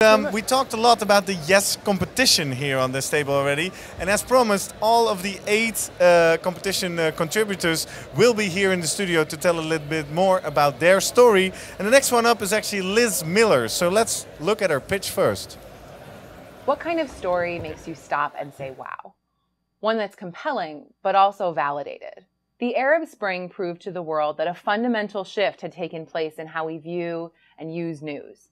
We talked a lot about the Yes competition here on this table already, and as promised, all of the 8 competition contributors will be here in the studio to tell a little bit more about their story. And the next one up is actually Liz Miller, so let's look at her pitch first. What kind of story makes you stop and say, wow? One that's compelling, but also validated. The Arab Spring proved to the world that a fundamental shift had taken place in how we view and use news.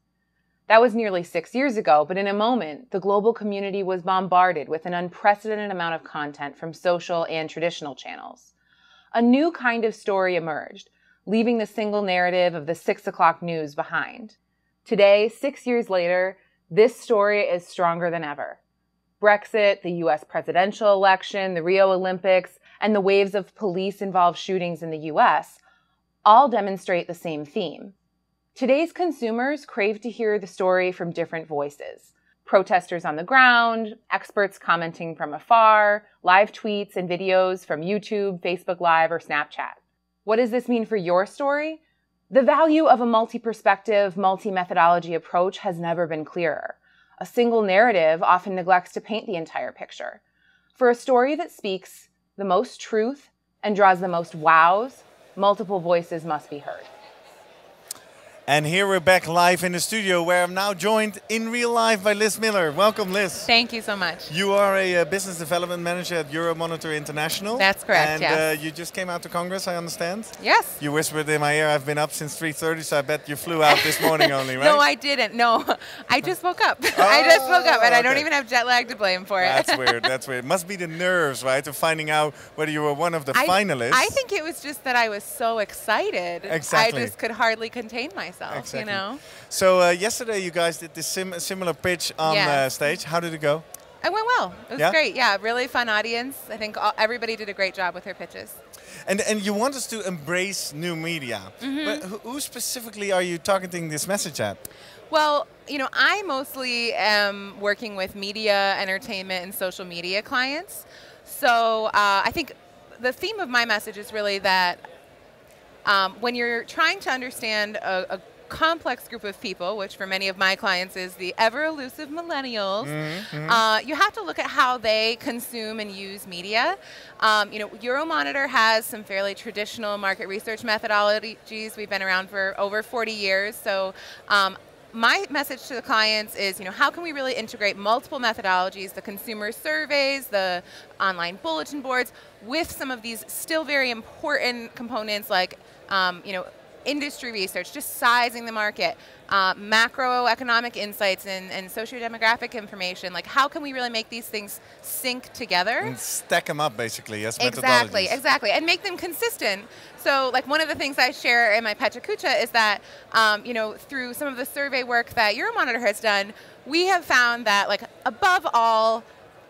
That was nearly 6 years ago, but in a moment, the global community was bombarded with an unprecedented amount of content from social and traditional channels. A new kind of story emerged, leaving the single narrative of the 6 o'clock news behind. Today, 6 years later, this story is stronger than ever. Brexit, the US presidential election, the Rio Olympics, and the waves of police-involved shootings in the US all demonstrate the same theme. Today's consumers crave to hear the story from different voices. Protesters on the ground, experts commenting from afar, live tweets and videos from YouTube, Facebook Live, or Snapchat. What does this mean for your story? The value of a multi-perspective, multi-methodology approach has never been clearer. A single narrative often neglects to paint the entire picture. For a story that speaks the most truth and draws the most wows, multiple voices must be heard. And here we're back live in the studio where I'm now joined in real life by Liz Miller. Welcome, Liz. Thank you so much. You are a business development manager at Euromonitor International. That's correct, and, yes. You just came out to Congress, I understand? Yes. You whispered in my ear, I've been up since 3:30, so I bet you flew out this morning only, right? No, I didn't. No, I just woke up. I just woke up, and I don't even have jet lag to blame for it. That's weird, that's weird. It must be the nerves, right, of finding out whether you were one of the finalists. I think it was just that I was so excited. Exactly. I just could hardly contain myself, exactly. you know? So yesterday you guys did this similar pitch on stage. How did it go? It went well. It was great. Yeah, really fun audience. I think everybody did a great job with their pitches. And you want us to embrace new media. But who specifically are you targeting this message at? Well, you know, I mostly am working with media, entertainment, and social media clients. So I think the theme of my message is really that when you're trying to understand a complex group of people, which for many of my clients is the ever-elusive millennials, you have to look at how they consume and use media. You know, Euromonitor has some fairly traditional market research methodologies. We've been around for over 40 years. So my message to the clients is, you know, how can we really integrate multiple methodologies, the consumer surveys, the online bulletin boards, with some of these still very important components like, you know, industry research, just sizing the market, macroeconomic insights and socio-demographic information. Like, how can we really make these things sync together? And stack them up, basically, as Exactly, methodologies. exactly, and make them consistent. So, like, one of the things I share in my Pechakucha is that, you know, through some of the survey work that Euromonitor has done, we have found that, like, above all,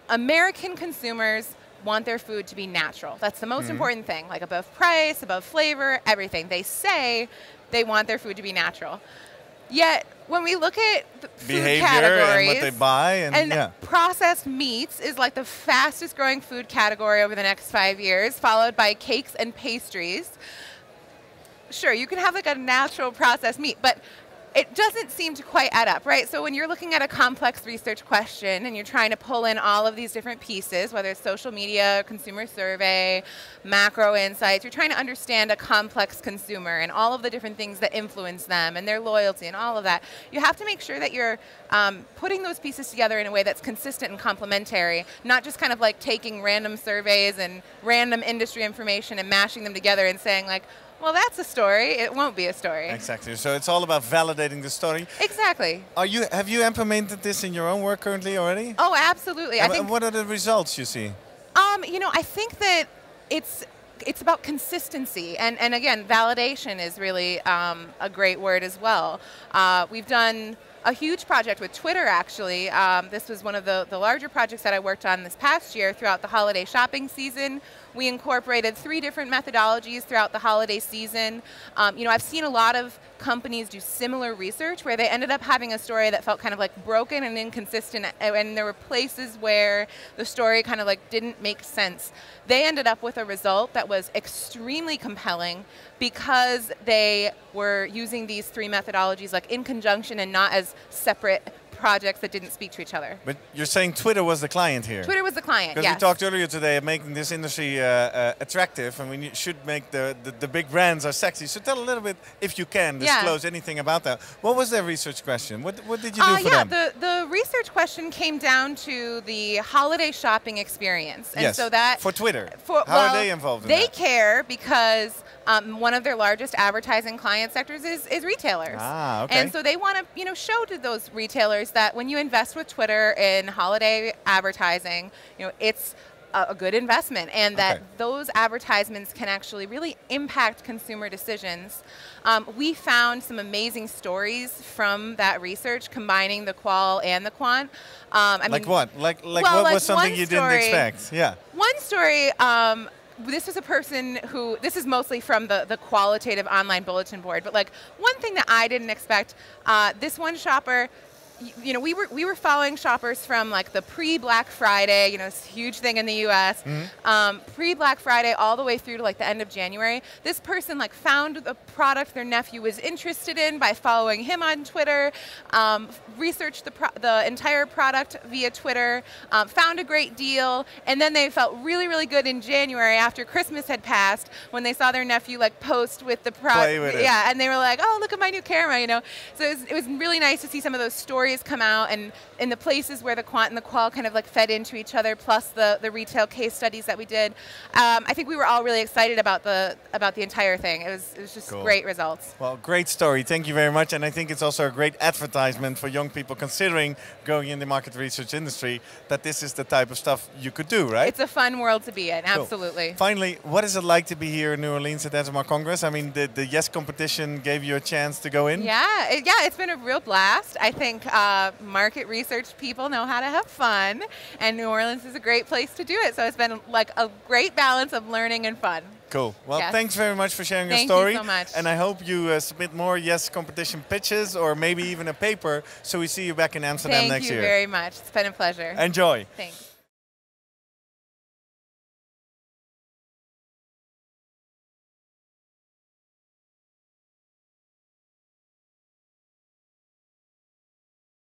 American consumers want their food to be natural. That's the most important thing, like above price, above flavor, everything. They say they want their food to be natural. Yet, when we look at food behavior categories, and what they buy, and processed meats is like the fastest growing food category over the next 5 years, followed by cakes and pastries. Sure, you can have like a natural processed meat, but it doesn't seem to quite add up, right? So when you're looking at a complex research question and you're trying to pull in all of these different pieces, whether it's social media, consumer survey, macro insights, you're trying to understand a complex consumer and all of the different things that influence them and their loyalty and all of that. You have to make sure that you're putting those pieces together in a way that's consistent and complementary, not just kind of like taking random surveys and random industry information and mashing them together and saying like, well, that's a story. It won't be a story. Exactly. So it's all about validating the story. Exactly. Have you implemented this in your own work currently already? Oh, absolutely. And what are the results you see? You know, I think that it's about consistency, and again, validation is really a great word as well. We've done a huge project with Twitter, actually. This was one of the larger projects that I worked on this past year throughout the holiday shopping season. We incorporated 3 different methodologies throughout the holiday season. You know, I've seen a lot of companies do similar research where they ended up having a story that felt kind of like broken and inconsistent, and there were places where the story kind of like didn't make sense. They ended up with a result that was extremely compelling because they were using these 3 methodologies like in conjunction and not as separate projects that didn't speak to each other. But you're saying Twitter was the client here? Twitter was the client, Because yes. we talked earlier today of making this industry attractive, and we should make the big brands are sexy. So tell a little bit, if you can, disclose anything about that. What was their research question? What did you do for them? The research question came down to the holiday shopping experience. And so that for Twitter. How are they involved in that? They care because one of their largest advertising client sectors is retailers. Ah, okay. And so they want to show to those retailers that when you invest with Twitter in holiday advertising, it's a good investment, and that those advertisements can actually really impact consumer decisions. We found some amazing stories from that research, combining the qual and the quant. Like what? Like what was something you didn't expect? Yeah. One story. This was a person who, this is mostly from the qualitative online bulletin board, but like one thing that I didn't expect, this one shopper, we were following shoppers from like the pre-Black Friday, it's a huge thing in the U.S. Pre-Black Friday all the way through to like the end of January. This person like found a product their nephew was interested in by following him on Twitter, researched the entire product via Twitter, found a great deal, and then they felt really, really good in January after Christmas had passed when they saw their nephew like post with the product. Yeah, and they were like, oh, look at my new camera, So it was really nice to see some of those stories come out, and in the places where the quant and the qual kind of like fed into each other, plus the retail case studies that we did. I think we were all really excited about the entire thing. It was just great results. Well, great story. Thank you very much. And I think it's also a great advertisement for young people considering going in the market research industry, that this is the type of stuff you could do, right? It's a fun world to be in, absolutely. Finally, what is it like to be here in New Orleans at ESMAR Congress? I mean, the Yes competition gave you a chance to go in? Yeah, it's been a real blast. I think market research people know how to have fun, and New Orleans is a great place to do it. So it's been like a great balance of learning and fun. Cool. Well, thanks very much for sharing your story. Thank you so much. And I hope you submit more Yes competition pitches, or maybe even a paper, so we see you back in Amsterdam next year. Thank you very much. It's been a pleasure. Enjoy. Thanks.